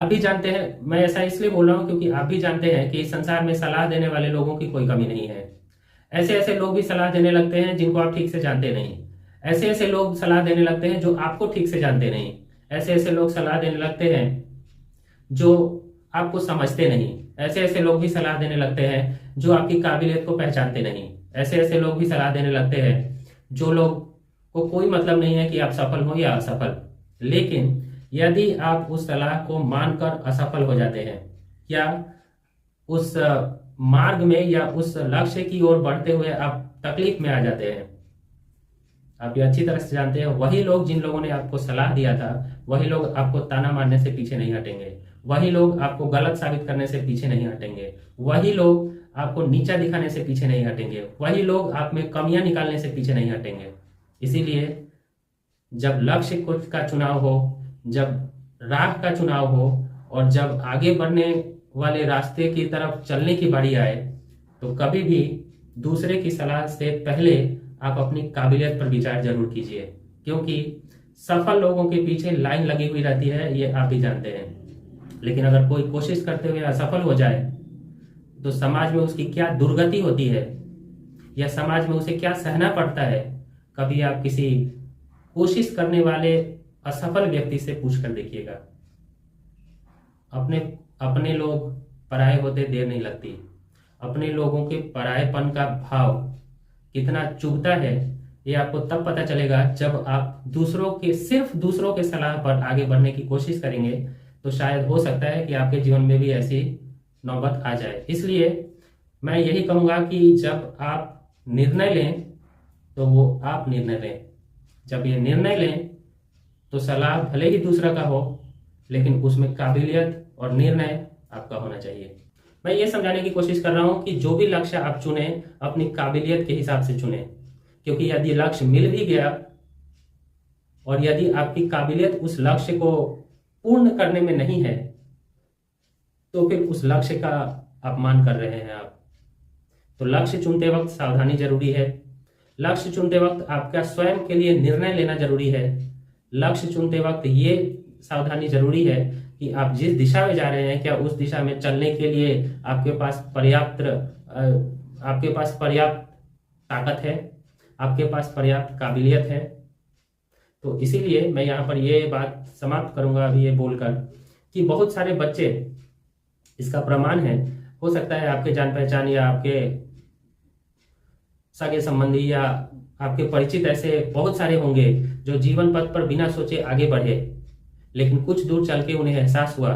आप भी जानते हैं, मैं ऐसा इसलिए बोल रहा हूँ क्योंकि आप भी जानते हैं कि इस संसार में सलाह देने वाले लोगों की कोई कमी नहीं है। ऐसे ऐसे लोग भी सलाह देने लगते हैं जिनको आप ठीक से जानते नहीं। ऐसे ऐसे लोग सलाह देने लगते हैं जो आपको ठीक से जानते नहीं। ऐसे ऐसे लोग सलाह देने लगते हैं जो आपको समझते नहीं। ऐसे ऐसे लोग भी सलाह देने लगते हैं जो आपकी काबिलियत को पहचानते नहीं। ऐसे ऐसे लोग भी सलाह देने लगते हैं जो लोग को कोई मतलब नहीं है कि आप सफल हो या असफल। लेकिन यदि आप उस सलाह को मानकर असफल हो जाते हैं या उस मार्ग में या उस लक्ष्य की ओर बढ़ते हुए आप तकलीफ में आ जाते हैं, आप ये अच्छी तरह से जानते हैं, वही लोग जिन लोगों ने आपको सलाह दिया था वही लोग आपको ताना मारने से पीछे नहीं हटेंगे। वही लोग आपको गलत साबित करने से पीछे नहीं हटेंगे। वही लोग आपको नीचा दिखाने से पीछे नहीं हटेंगे। वही लोग आप में कमियां निकालने से पीछे नहीं हटेंगे। इसीलिए जब लक्ष्य कुछ का चुनाव हो, जब राह का चुनाव हो और जब आगे बढ़ने वाले रास्ते की तरफ चलने की बारी आए, तो कभी भी दूसरे की सलाह से पहले आप अपनी काबिलियत पर विचार जरूर कीजिए। क्योंकि सफल लोगों के पीछे लाइन लगी हुई रहती है, ये आप भी जानते हैं। लेकिन अगर कोई कोशिश करते हुए असफल हो जाए तो समाज में उसकी क्या दुर्गति होती है या समाज में उसे क्या सहना पड़ता है, कभी आप किसी कोशिश करने वाले असफल व्यक्ति से पूछ कर देखिएगा। अपने अपने लोग पराये होते देर नहीं लगती। अपने लोगों के परायेपन का भाव कितना चुभता है ये आपको तब पता चलेगा जब आप सिर्फ दूसरों के सलाह पर आगे बढ़ने की कोशिश करेंगे। तो शायद हो सकता है कि आपके जीवन में भी ऐसी नौबत आ जाए। इसलिए मैं यही कहूंगा कि जब आप निर्णय लें तो वो आप निर्णय लें। जब ये निर्णय लें तो सलाह भले ही दूसरा का हो, लेकिन उसमें काबिलियत और निर्णय आपका होना चाहिए। मैं ये समझाने की कोशिश कर रहा हूं कि जो भी लक्ष्य आप चुने अपनी काबिलियत के हिसाब से चुने। क्योंकि यदि लक्ष्य मिल भी गया और यदि आपकी काबिलियत उस लक्ष्य को पूर्ण करने में नहीं है तो फिर उस लक्ष्य का अपमान कर रहे हैं आप। तो लक्ष्य चुनते वक्त सावधानी जरूरी है। लक्ष्य चुनते वक्त आपका स्वयं के लिए निर्णय लेना जरूरी है। लक्ष्य चुनते वक्त ये सावधानी जरूरी है कि आप जिस दिशा में जा रहे हैं क्या उस दिशा में चलने के लिए आपके पास पर्याप्त ताकत है, आपके पास पर्याप्त काबिलियत है। तो इसीलिए मैं यहाँ पर ये बात समाप्त करूंगा अभी ये बोलकर कि बहुत सारे बच्चे, इसका प्रमाण है, हो सकता है आपके जान पहचान या आपके सगे संबंधी या आपके परिचित ऐसे बहुत सारे होंगे जो जीवन पथ पर बिना सोचे आगे बढ़े, लेकिन कुछ दूर चल के उन्हें एहसास हुआ